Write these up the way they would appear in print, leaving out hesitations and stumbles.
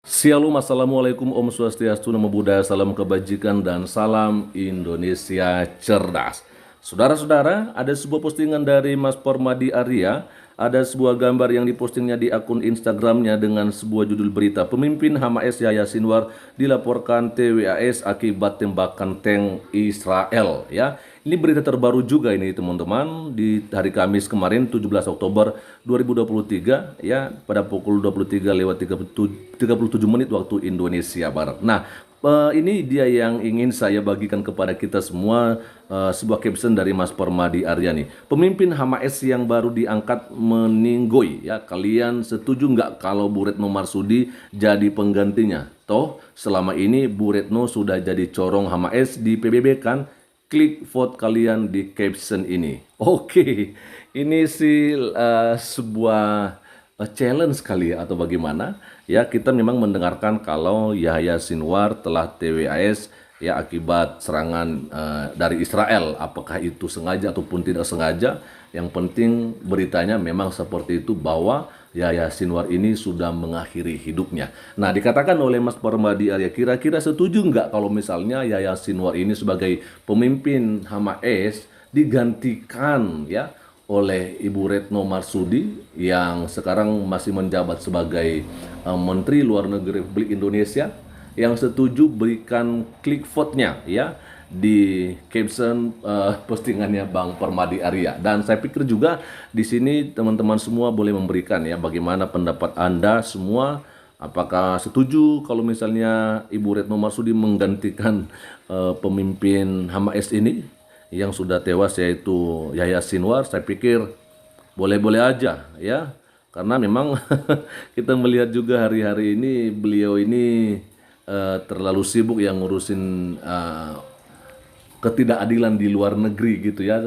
Shalom, Assalamualaikum, Om Swastiastu, Namo Buddhaya, salam kebajikan, dan salam Indonesia cerdas. Saudara-saudara, ada sebuah postingan dari Mas Permadi Arya. Ada sebuah gambar yang dipostingnya di akun Instagramnya dengan sebuah judul berita, pemimpin Hamas Yahya Sinwar dilaporkan TWAS akibat tembakan tank Israel. Ya, ini berita terbaru juga ini teman-teman, di hari Kamis kemarin 17 Oktober 2023 ya, pada pukul 23:37 waktu Indonesia Barat. Nah, ini dia yang ingin saya bagikan kepada kita semua, sebuah caption dari Mas Permadi Arya nih. Pemimpin Hamas yang baru diangkat meninggoy ya. Kalian setuju nggak kalau Bu Retno Marsudi jadi penggantinya? Toh selama ini Bu Retno sudah jadi corong Hamas di PBB kan? Klik vote kalian di caption ini. Oke, ini sih sebuah challenge kali ya, atau bagaimana ya. Kita memang mendengarkan kalau Yahya Sinwar telah TWAS ya akibat serangan dari Israel. Apakah itu sengaja ataupun tidak sengaja, yang penting beritanya memang seperti itu, bahwa Yahya Sinwar ini sudah mengakhiri hidupnya. Nah, dikatakan oleh Mas Permadi Arya, kira-kira setuju nggak kalau misalnya Yahya Sinwar ini sebagai pemimpin Hamas digantikan ya oleh Ibu Retno Marsudi yang sekarang masih menjabat sebagai Menteri Luar Negeri Republik Indonesia? Yang setuju berikan klik vote-nya ya di caption postingannya Bang Permadi Arya. Dan saya pikir juga di sini teman-teman semua boleh memberikan ya bagaimana pendapat Anda semua. Apakah setuju kalau misalnya Ibu Retno Marsudi menggantikan pemimpin Hamas ini yang sudah tewas, yaitu Yahya Sinwar? Saya pikir boleh-boleh aja ya, karena memang kita melihat juga hari-hari ini beliau ini terlalu sibuk yang ngurusin ketidakadilan di luar negeri gitu ya.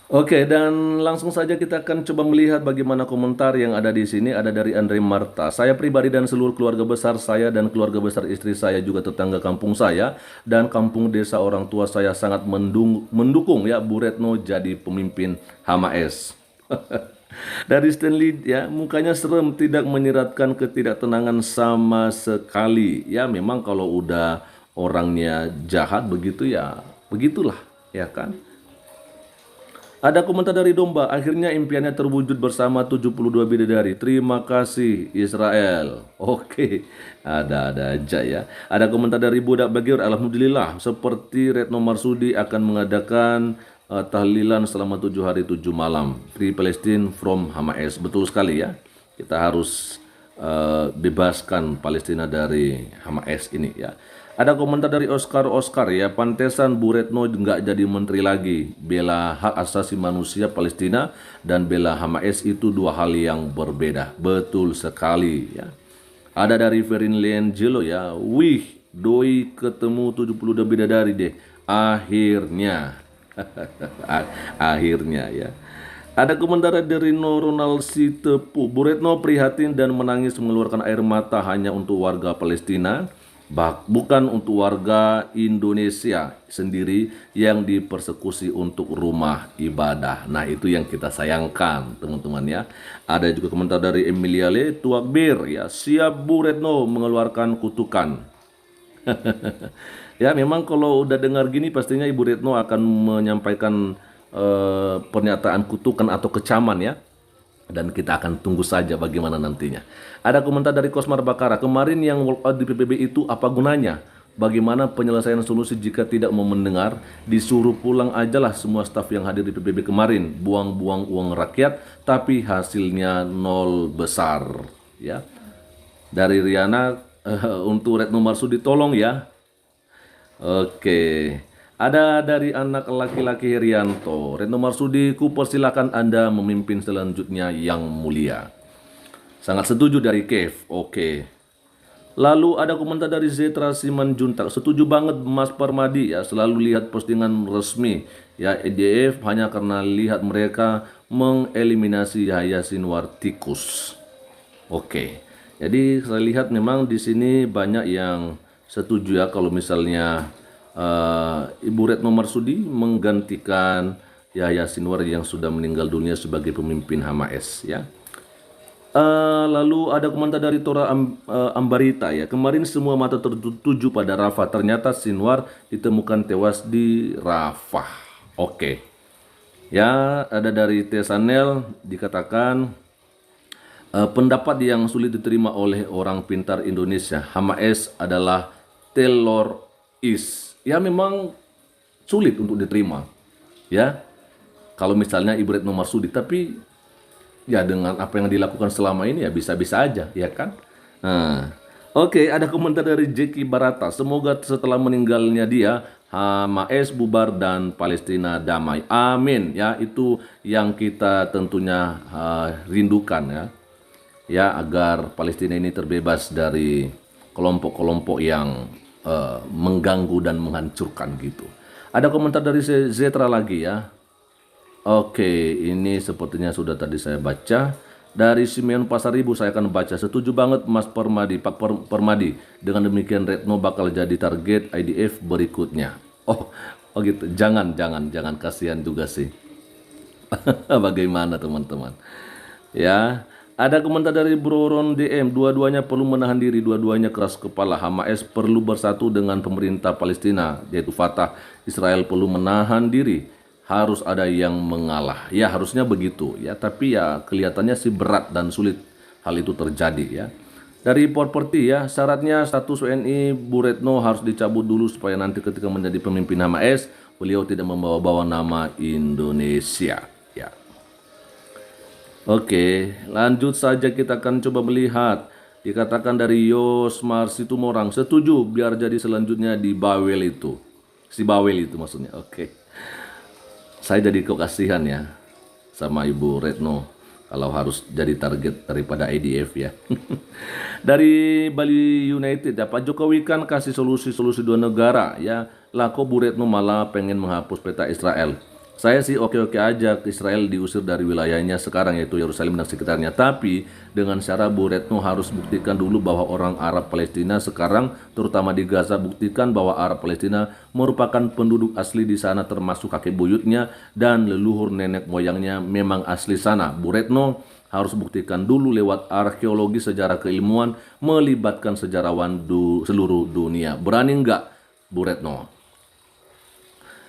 Oke, dan langsung saja kita akan coba melihat bagaimana komentar yang ada di sini. Ada dari Andre Marta. Saya pribadi dan seluruh keluarga besar saya dan keluarga besar istri saya, juga tetangga kampung saya dan kampung desa orang tua saya sangat mendukung ya Bu Retno jadi pemimpin Hamas. Dari Stanley ya, mukanya serem, tidak menyiratkan ketidaktenangan sama sekali. Ya memang kalau udah orangnya jahat begitu ya, begitulah ya kan. Ada komentar dari Domba, akhirnya impiannya terwujud bersama 72 bidadari. Terima kasih Israel. Oke, ada-ada aja ya. Ada komentar dari Budak Bagir, alhamdulillah seperti Retno Marsudi akan mengadakan tahlilan selama 7 hari 7 malam. Free Palestine from Hamas. Betul sekali ya. Kita harus bebaskan Palestina dari Hamas ini ya. Ada komentar dari Oscar ya, pantesan Bu Retno nggak jadi menteri lagi. Bela hak asasi manusia Palestina dan bela Hamas itu dua hal yang berbeda. Betul sekali ya. Ada dari Ferin Liangelo ya, wih doi ketemu 72 bidadari deh akhirnya. Akhirnya ya. Ada komentar dari Ronald Sitepu, Bu Retno prihatin dan menangis mengeluarkan air mata hanya untuk warga Palestina, bukan untuk warga Indonesia sendiri yang dipersekusi untuk rumah ibadah. Nah, itu yang kita sayangkan teman-teman ya. Ada juga komentar dari Emilia Le Tuakbir ya, siap Bu Retno mengeluarkan kutukan. Ya memang kalau udah dengar gini pastinya Ibu Retno akan menyampaikan pernyataan kutukan atau kecaman ya. Dan kita akan tunggu saja bagaimana nantinya. Ada komentar dari Kosmar Bakara, kemarin yang walkout di PBB itu apa gunanya? Bagaimana penyelesaian solusi jika tidak mau mendengar? Disuruh pulang aja lah semua staf yang hadir di PBB kemarin. Buang-buang uang rakyat tapi hasilnya nol besar ya. Dari Riana, untuk Retno Marsudi tolong ya. Oke. Ada dari anak laki-laki Herianto, Retno Marsudi, kupersilakan Anda memimpin selanjutnya yang mulia. Sangat setuju dari Kev. Oke. Lalu ada komentar dari Zetra Simanjuntak, setuju banget Mas Permadi ya, selalu lihat postingan resmi ya EDF hanya karena lihat mereka mengeliminasi Yahya Sinwar tikus. Oke. Jadi saya lihat memang di sini banyak yang setuju ya kalau misalnya Ibu Retno Marsudi menggantikan Yahya Sinwar yang sudah meninggal dunia sebagai pemimpin Hamas ya. Lalu ada komentar dari Tora Ambarita ya. Kemarin semua mata tertuju pada Rafah. Ternyata Sinwar ditemukan tewas di Rafah. Oke. Ya, ada dari Tesanel dikatakan pendapat yang sulit diterima oleh orang pintar Indonesia. Hamas adalah teroris. Ya memang sulit untuk diterima. Ya. Kalau misalnya Ibu Retno Marsudi, tapi ya dengan apa yang dilakukan selama ini ya bisa-bisa aja, ya kan? Nah, oke, ada komentar dari Jeki Barata. Semoga setelah meninggalnya dia, Hamas bubar dan Palestina damai. Amin. Ya, itu yang kita tentunya rindukan ya. Ya, agar Palestina ini terbebas dari kelompok-kelompok yang mengganggu dan menghancurkan gitu. Ada komentar dari Zetra lagi ya. Oke, ini sepertinya sudah tadi saya baca. Dari Simeon Pasaribu saya akan baca. Setuju banget Mas Permadi, Pak Permadi. Dengan demikian Retno bakal jadi target IDF berikutnya. Oh gitu. Jangan kasihan juga sih. Bagaimana teman-teman? Ya, ada komentar dari Bro Ron DM. Dua-duanya perlu menahan diri, dua-duanya keras kepala. Hamas perlu bersatu dengan pemerintah Palestina, yaitu Fatah. Israel perlu menahan diri. Harus ada yang mengalah. Ya harusnya begitu ya, tapi ya kelihatannya sih berat dan sulit hal itu terjadi ya. Dari properti ya, syaratnya status WNI Bu Retno harus dicabut dulu supaya nanti ketika menjadi pemimpin Hamas, beliau tidak membawa-bawa nama Indonesia ya. Oke, lanjut saja kita akan coba melihat. Dikatakan dari Yosmar Situmorang, setuju biar jadi selanjutnya di Bawel itu. Si Bawel itu maksudnya. Oke. Saya jadi kasihan ya sama Ibu Retno kalau harus jadi target daripada IDF ya. Dari Bali United, ya, Pak Jokowi kan kasih solusi-solusi dua negara ya. Lah kok Bu Retno malah pengen menghapus peta Israel. Saya sih oke-oke aja Israel diusir dari wilayahnya sekarang yaitu Yerusalem dan sekitarnya. Tapi dengan syarat Bu Retno harus buktikan dulu bahwa orang Arab Palestina sekarang terutama di Gaza, buktikan bahwa Arab Palestina merupakan penduduk asli di sana termasuk kakek buyutnya dan leluhur nenek moyangnya memang asli sana. Bu Retno harus buktikan dulu lewat arkeologi sejarah keilmuan melibatkan sejarawan seluruh dunia. Berani enggak Bu Retno?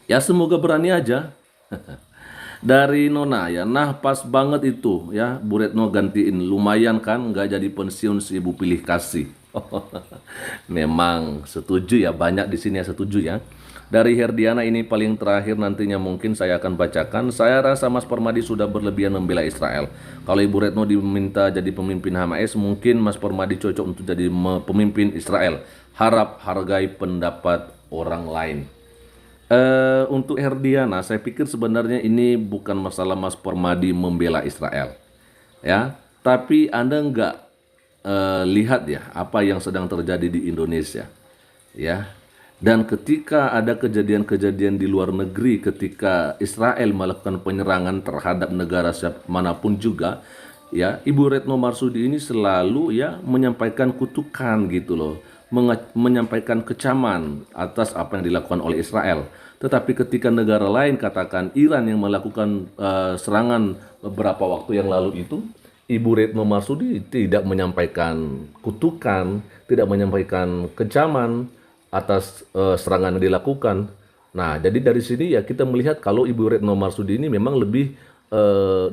Ya semoga berani aja. Dari Nona ya, nah pas banget itu ya Bu Retno gantiin, lumayan kan nggak jadi pensiun si ibu pilih kasih. Memang setuju ya, banyak di sini yang setuju ya. Dari Herdiana ini paling terakhir nantinya mungkin saya akan bacakan. Saya rasa Mas Permadi sudah berlebihan membela Israel. Kalau Ibu Retno diminta jadi pemimpin Hamas, mungkin Mas Permadi cocok untuk jadi pemimpin Israel. Harap hargai pendapat orang lain. Untuk Herdiana, saya pikir sebenarnya ini bukan masalah Mas Permadi membela Israel, ya. Tapi Anda nggak lihat ya apa yang sedang terjadi di Indonesia, ya. Dan ketika ada kejadian-kejadian di luar negeri, ketika Israel melakukan penyerangan terhadap negara manapun juga, ya, Ibu Retno Marsudi ini selalu ya menyampaikan kutukan gitu loh, menyampaikan kecaman atas apa yang dilakukan oleh Israel. Tetapi ketika negara lain, katakan Iran yang melakukan serangan beberapa waktu yang lalu itu, Ibu Retno Marsudi tidak menyampaikan kutukan, tidak menyampaikan kecaman atas serangan yang dilakukan. Nah, jadi dari sini ya kita melihat kalau Ibu Retno Marsudi ini memang lebih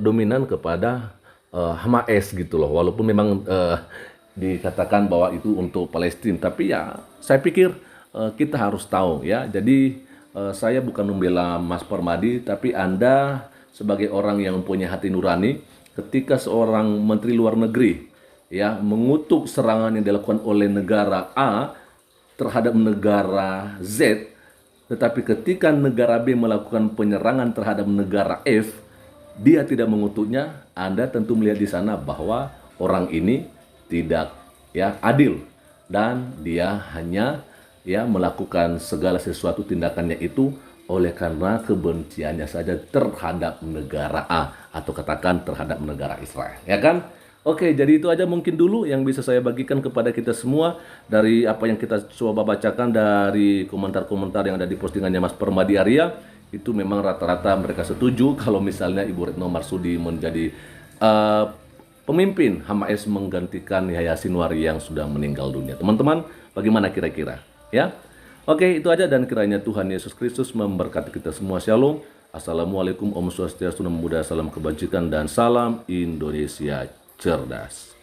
dominan kepada Hamas gitu loh. Walaupun memang dikatakan bahwa itu untuk Palestina, tapi ya saya pikir kita harus tahu ya. Jadi saya bukan membela Mas Permadi, tapi Anda sebagai orang yang mempunyai hati nurani, ketika seorang menteri luar negeri ya mengutuk serangan yang dilakukan oleh negara A terhadap negara Z, tetapi ketika negara B melakukan penyerangan terhadap negara F, dia tidak mengutuknya, Anda tentu melihat di sana bahwa orang ini tidak ya adil dan dia hanya ya melakukan segala sesuatu tindakannya itu oleh karena kebenciannya saja terhadap negara A atau katakan terhadap negara Israel, ya kan? Oke, jadi itu aja mungkin dulu yang bisa saya bagikan kepada kita semua dari apa yang kita coba bacakan dari komentar-komentar yang ada di postingannya Mas Permadi Arya. Itu memang rata-rata mereka setuju kalau misalnya Ibu Retno Marsudi menjadi pemimpin HMS menggantikan Yahya Sinwar yang sudah meninggal dunia. Teman-teman, bagaimana kira-kira? Ya, oke, itu aja, dan kiranya Tuhan Yesus Kristus memberkati kita semua. Shalom. Assalamualaikum, Om Swastiastu, Namo Buddhaya, salam kebajikan, dan salam Indonesia cerdas.